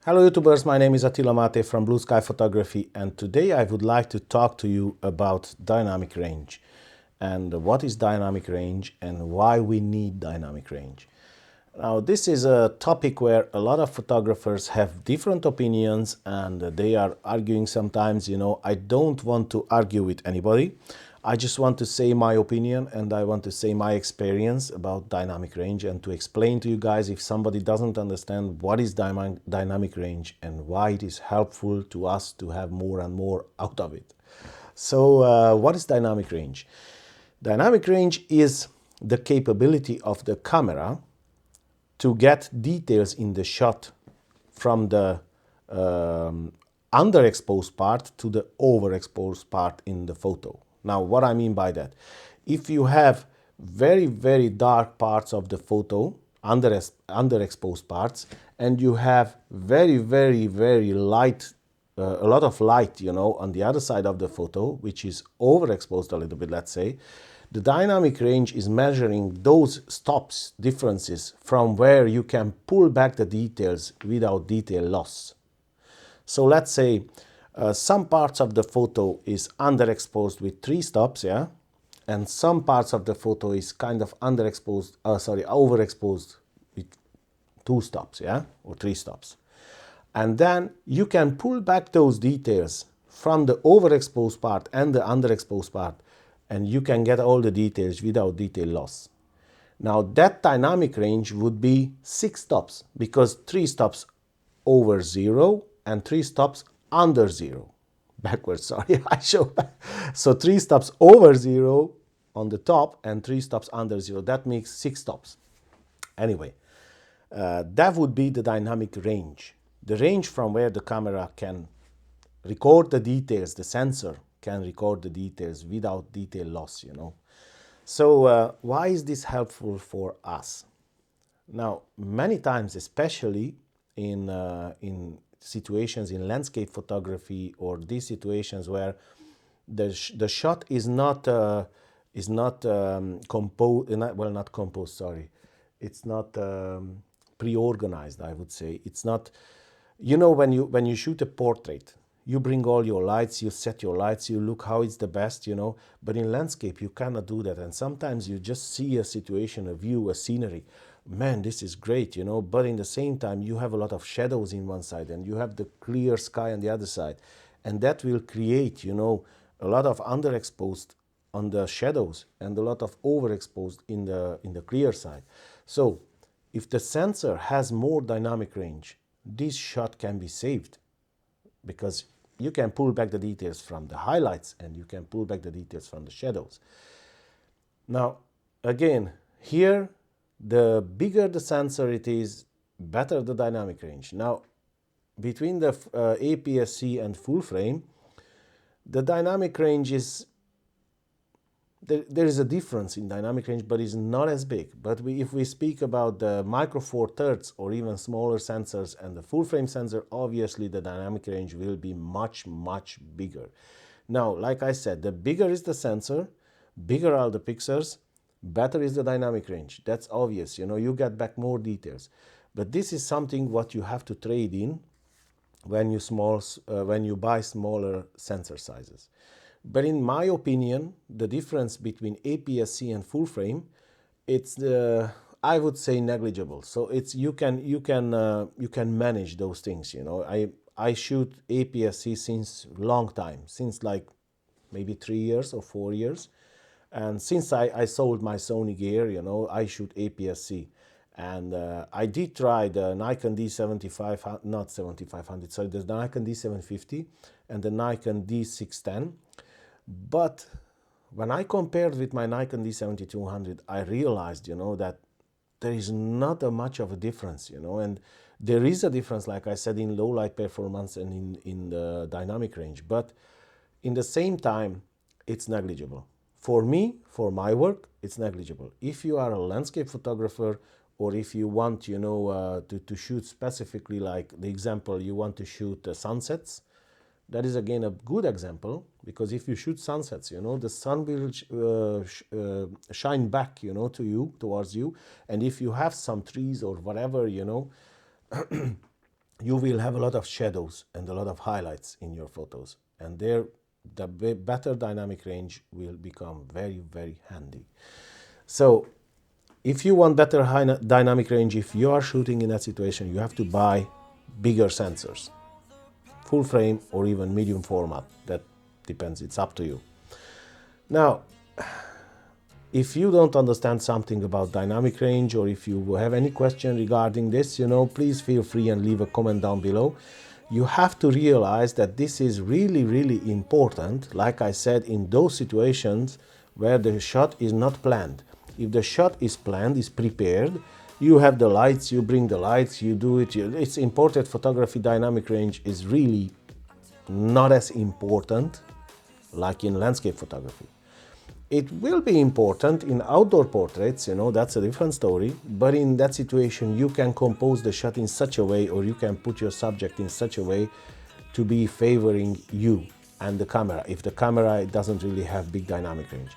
Hello YouTubers, my name is Attila Mate from Blue Sky Photography, and today I would like to talk to you about dynamic range and what is dynamic range and why we need dynamic range. Now this is a topic where a lot of photographers have different opinions and they are arguing sometimes. I don't want to argue with anybody. I just want to say my opinion and I want to say my experience about dynamic range and to explain to you guys if somebody doesn't understand what is dynamic range and why it is helpful to us to have more and more out of it. So what is dynamic range? Dynamic range is the capability of the camera to get details in the shot from the underexposed part to the overexposed part in the photo. Now, what I mean by that, if you have very, very dark parts of the photo, underexposed parts, and you have very, very, very light, a lot of light, on the other side of the photo, which is overexposed a little bit, let's say, the dynamic range is measuring those stops differences from where you can pull back the details without detail loss. So let's say some parts of the photo is underexposed with 3 stops, yeah, and some parts of the photo is kind of overexposed with 2 stops, yeah, or 3 stops. And then you can pull back those details from the overexposed part and the underexposed part, and you can get all the details without detail loss. Now that dynamic range would be 6 stops because 3 stops over 0 and 3 stops under 0. Backwards, sorry, I show back. So 3 stops over 0 on the top and 3 stops under 0. That makes 6 stops. Anyway, that would be the dynamic range. The range from where the camera can record the details, the sensor can record the details without detail loss, So why is this helpful for us? Now, many times, especially in situations in landscape photography or these situations where the shot is not composed, not composed, sorry, it's not pre-organized, I would say. It's not, when you shoot a portrait, you bring all your lights, you set your lights, you look how it's the best, but in landscape you cannot do that, and sometimes you just see a situation, a view, a scenery. Man, this is great, but in the same time you have a lot of shadows in one side and you have the clear sky on the other side, and that will create, a lot of underexposed on the shadows and a lot of overexposed in the clear side. So if the sensor has more dynamic range, this shot can be saved because you can pull back the details from the highlights and you can pull back the details from the shadows. Now, again, here, the bigger the sensor it is, better the dynamic range. Now, between the APS-C and full frame, the dynamic range is, there is a difference in dynamic range, but it's not as big. But if we speak about the micro four thirds or even smaller sensors and the full frame sensor, obviously the dynamic range will be much, much bigger. Now, like I said, the bigger is the sensor, bigger are the pixels, better is the dynamic range. That's obvious, you get back more details. But this is something what you have to trade in when you buy smaller sensor sizes. But in my opinion, the difference between APS-C and full frame, it's I would say negligible. So it's you can manage those things. I shoot APS-C since long time, since like maybe 3 years or 4 years, and since I sold my Sony gear, I shoot APS-C. And I did try the Nikon D75, not 7500, sorry, the Nikon D750 and the Nikon D610. But when I compared with my Nikon D7200, I realized, that there is not much of a difference, and there is a difference, like I said, in low light performance and in the dynamic range. But in the same time, it's negligible. For me, for my work, it's negligible. If you are a landscape photographer or if you want, to shoot specifically, like the example, you want to shoot sunsets, that is again a good example, because if you shoot sunsets, the sun will shine back, towards you. And if you have some trees or whatever, you will have a lot of shadows and a lot of highlights in your photos, and there the better dynamic range will become very, very handy. So if you want better dynamic range, if you are shooting in that situation, you have to buy bigger sensors, full frame or even medium format. That depends, it's up to you. Now, if you don't understand something about dynamic range, or if you have any question regarding this, please feel free and leave a comment down below. You have to realize that this is really, really important, like I said, in those situations where the shot is not planned. If the shot is planned, is prepared, you have the lights, you bring the lights, you do it. It's in portrait photography, dynamic range is really not as important like in landscape photography. It will be important in outdoor portraits, that's a different story, but in that situation you can compose the shot in such a way, or you can put your subject in such a way to be favoring you and the camera, if the camera doesn't really have big dynamic range.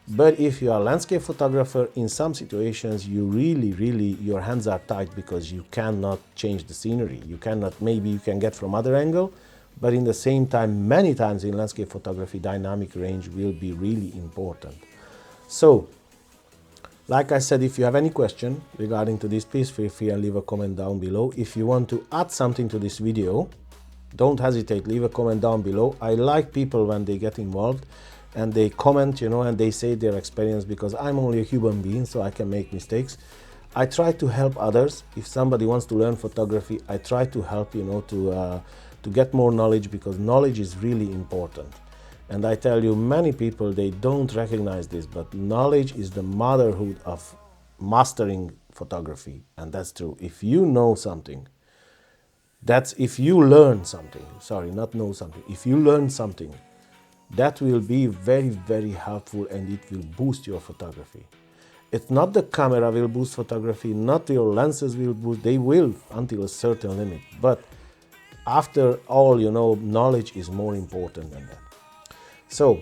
But if you are a landscape photographer, in some situations you really, your hands are tied because you cannot change the scenery. You cannot, maybe you can get from other angle, but in the same time, many times in landscape photography, dynamic range will be really important. So, like I said, if you have any question regarding to this, please feel free and leave a comment down below. If you want to add something to this video, don't hesitate, leave a comment down below. I like people when they get involved and they comment, and they say their experience, because I'm only a human being, so I can make mistakes. I try to help others. If somebody wants to learn photography, I try to help, to get more knowledge, because knowledge is really important. And I tell you, many people, they don't recognize this, but knowledge is the motherhood of mastering photography, and that's true. If you know something, if you learn something, sorry, not know something, if you learn something, that will be very, very helpful, and it will boost your photography. It's not the camera will boost photography, not your lenses will boost, they will until a certain limit, but after all, knowledge is more important than that. So,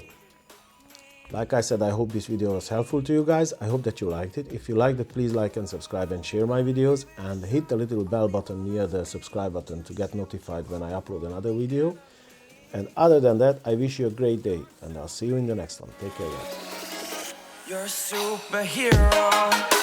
like I said, I hope this video was helpful to you guys. I hope that you liked it. If you liked it, please like and subscribe and share my videos, and hit the little bell button near the subscribe button to get notified when I upload another video. And other than that, I wish you a great day, and I'll see you in the next one. Take care, guys. You're a superhero.